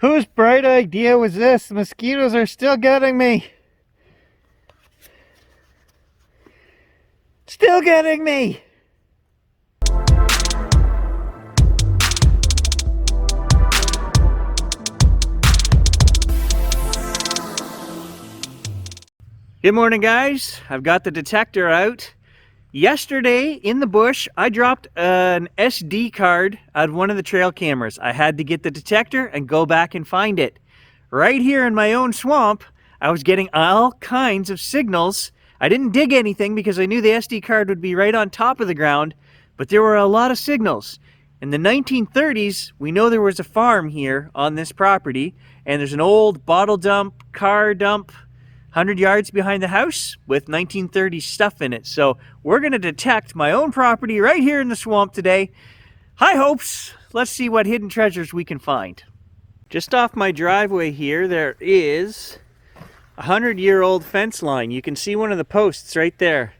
Whose bright idea was this? The mosquitoes are still getting me. Still getting me. Good morning, guys. I've got the detector out. Yesterday in the bush, I dropped an SD card out of one of the trail cameras. I had to get the detector and go back and find it. Right here in my own swamp, I was getting all kinds of signals. I didn't dig anything because I knew the SD card would be right on top of the ground, but there were a lot of signals. In the 1930s, we know there was a farm here on this property, and there's an old bottle dump, car dump, 100 yards behind the house with 1930s stuff in it. So we're going to detect my own property right here in the swamp today. High hopes. Let's see what hidden treasures we can find. Just off my driveway here, there is a 100-year-old fence line. You can see one of the posts right there.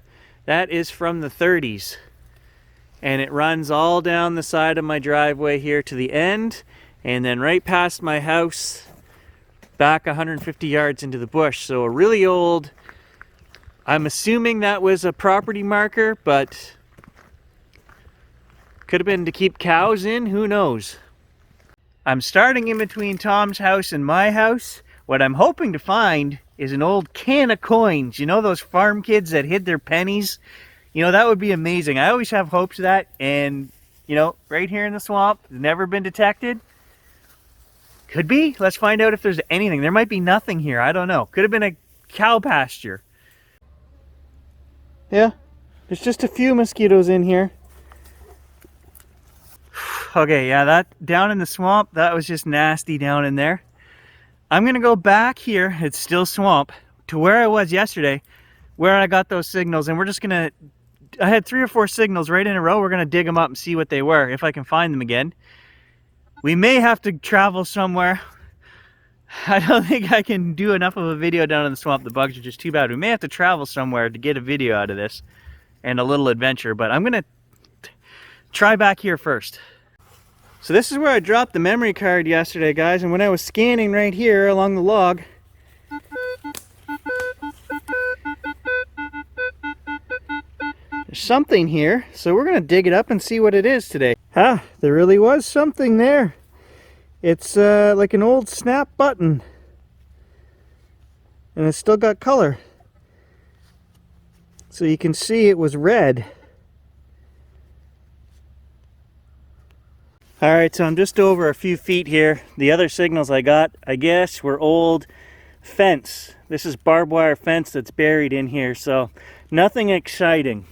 That is from the 30s. And it runs all down the side of my driveway here to the end, and then right past my house, back 150 yards into the bush. So a really old, I'm assuming that was a property marker, but could have been to keep cows in, who knows. I'm starting in between Tom's house and my house. What I'm hoping to find is an old can of coins. You know those farm kids that hid their pennies? You know, that would be amazing. I always have hopes of that, and you know, right here in the swamp, never been detected. Could be. Let's find out if there's anything. There might be nothing here. I don't know. Could have been a cow pasture. Yeah, there's just a few mosquitoes in here. Okay, yeah, that down in the swamp, that was just nasty down in there. I'm going to go back here. It's still swamp to where I was yesterday, where I got those signals. And we're just going to, I had 3 or 4 signals right in a row. We're going to dig them up and see what they were, if I can find them again. We may have to travel somewhere. I don't think I can do enough of a video down in the swamp. The bugs are just too bad. We may have to travel somewhere to get a video out of this and a little adventure, but I'm gonna try back here first. So this is where I dropped the memory card yesterday, guys, and when I was scanning right here along the log, there's something here, so we're gonna dig it up and see what it is today. Ah, there really was something there. It's like an old snap button, and it's still got color. So you can see it was red. Alright, so I'm just over a few feet here. The other signals I got, I guess, were old fence. This is barbed wire fence that's buried in here, so nothing exciting.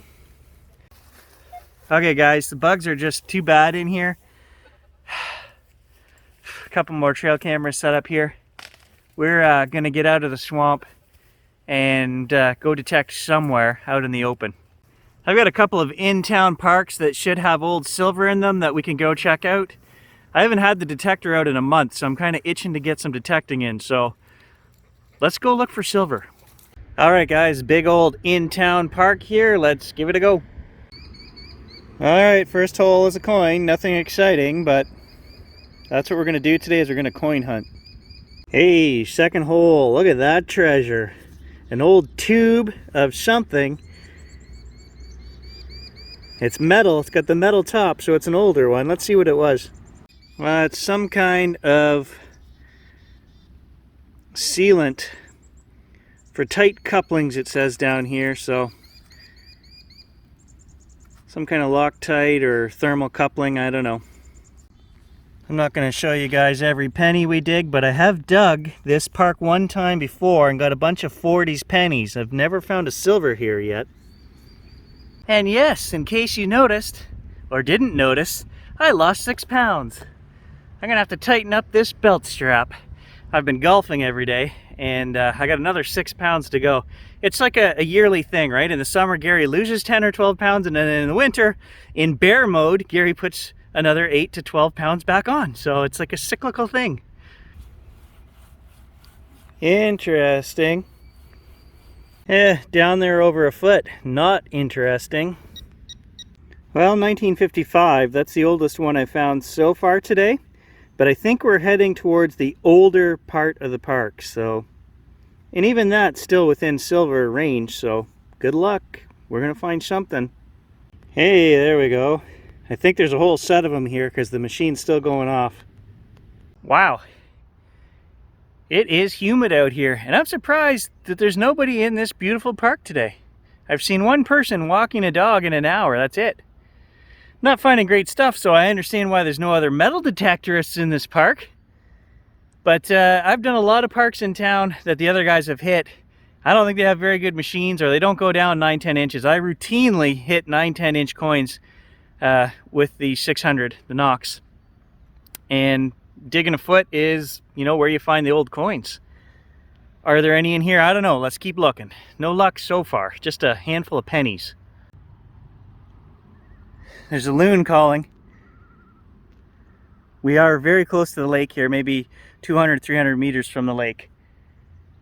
Okay guys, the bugs are just too bad in here. A couple more trail cameras set up here. We're gonna get out of the swamp and go detect somewhere out in the open. I've got a couple of in-town parks that should have old silver in them that we can go check out. I haven't had the detector out in a month, so I'm kind of itching to get some detecting in, so let's go look for silver. Alright guys, big old in-town park here. Let's give it a go. Alright, first hole is a coin. Nothing exciting, but that's what we're going to do today, is we're going to coin hunt. Hey, second hole. Look at that treasure. An old tube of something. It's metal. It's got the metal top, so it's an older one. Let's see what it was. Well, it's some kind of sealant for tight couplings, it says down here, so some kind of Loctite or thermal coupling, I don't know. I'm not going to show you guys every penny we dig, but I have dug this park one time before and got a bunch of 40s pennies. I've never found a silver here yet. And yes, in case you noticed, or didn't notice, I lost 6 pounds. I'm going to have to tighten up this belt strap. I've been golfing every day, and I got another 6 pounds to go. It's like a yearly thing, right? In the summer, Gary loses 10 or 12 pounds, and then in the winter, in bear mode, Gary puts another 8 to 12 pounds back on. So it's like a cyclical thing. Interesting. Down there over a foot. Not interesting. Well, 1955, that's the oldest one I found so far today. But I think we're heading towards the older part of the park, so, and even that's still within silver range, so good luck. We're gonna find something. Hey, there we go. I think there's a whole set of them here because the machine's still going off. Wow. It is humid out here, and I'm surprised that there's nobody in this beautiful park today. I've seen one person walking a dog in an hour, that's it. Not finding great stuff, so I understand why there's no other metal detectorists in this park. But I've done a lot of parks in town that the other guys have hit. I don't think they have very good machines, or they don't go down 9-10 inches. I routinely hit 9-10 inch coins with the 600, the Knox. And digging a foot is, you know, where you find the old coins. Are there any in here? I don't know. Let's keep looking. No luck so far. Just a handful of pennies. There's a loon calling. We are very close to the lake here, maybe 200, 300 meters from the lake.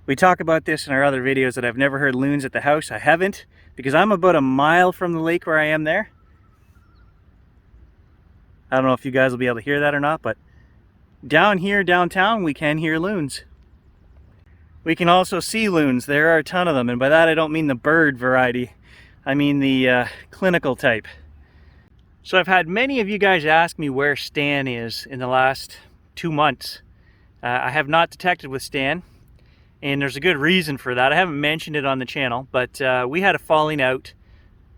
We talk about this in our other videos that I've never heard loons at the house. I haven't, because I'm about a mile from the lake where I am there. I don't know if you guys will be able to hear that or not, but down here, downtown, we can hear loons. We can also see loons. There are a ton of them, and by that I don't mean the bird variety. I mean the clinical type. So I've had many of you guys ask me where Stan is in the last 2 months. I have not detected with Stan, and there's a good reason for that. I haven't mentioned it on the channel, but we had a falling out.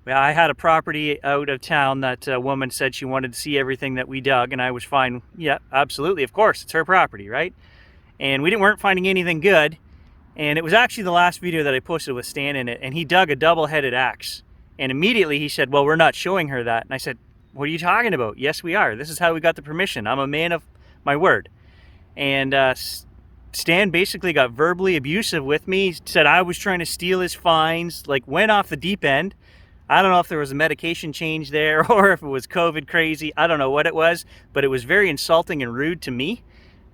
I had a property out of town that a woman said she wanted to see everything that we dug, and I was fine. Yeah, absolutely, of course, it's her property, right? And we weren't finding anything good, and it was actually the last video that I posted with Stan in it, and he dug a double-headed axe. And immediately he said, well, we're not showing her that. And I said, what are you talking about? Yes, we are. This is how we got the permission. I'm a man of my word. And Stan basically got verbally abusive with me. He said I was trying to steal his finds, like went off the deep end. I don't know if there was a medication change there or if it was COVID crazy. I don't know what it was, but it was very insulting and rude to me.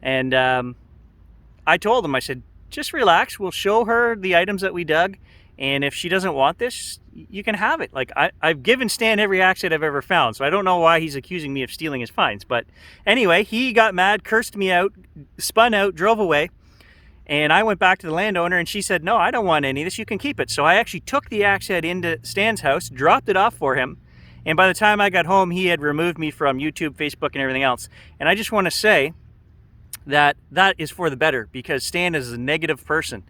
And I told him, I said, just relax. We'll show her the items that we dug. And if she doesn't want this, you can have it. Like, I've given Stan every axe that I've ever found, so I don't know why he's accusing me of stealing his finds. But anyway, he got mad, cursed me out, spun out, drove away. And I went back to the landowner, and she said, no, I don't want any of this. You can keep it. So I actually took the axe head into Stan's house, dropped it off for him. And by the time I got home, he had removed me from YouTube, Facebook, and everything else. And I just want to say that that is for the better, because Stan is a negative person.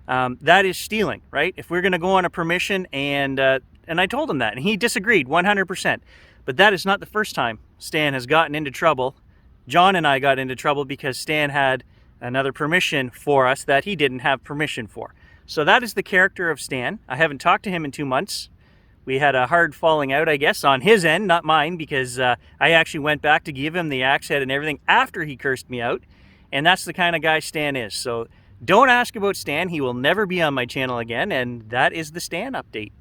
That is stealing, right? If we're going to go on a permission, and I told him that, and he disagreed 100%. But that is not the first time Stan has gotten into trouble. John and I got into trouble because Stan had another permission for us that he didn't have permission for. So that is the character of Stan. I haven't talked to him in 2 months. We had a hard falling out, I guess, on his end, not mine, because I actually went back to give him the axe head and everything after he cursed me out. And that's the kind of guy Stan is. So don't ask about Stan. He will never be on my channel again, and that is the Stan update.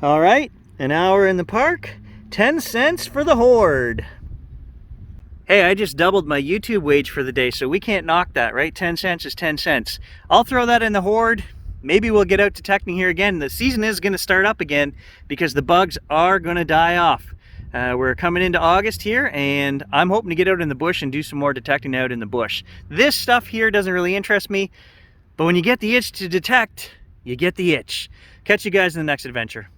All right, an hour in the park, 10 cents for the horde. Hey, I just doubled my YouTube wage for the day, so we can't knock that, right? 10 cents is 10 cents. I'll throw that in the horde. Maybe we'll get out detecting here again. The season is going to start up again because the bugs are going to die off. We're coming into August here, and I'm hoping to get out in the bush and do some more detecting out in the bush. This stuff here doesn't really interest me, but when you get the itch to detect, you get the itch. Catch you guys in the next adventure.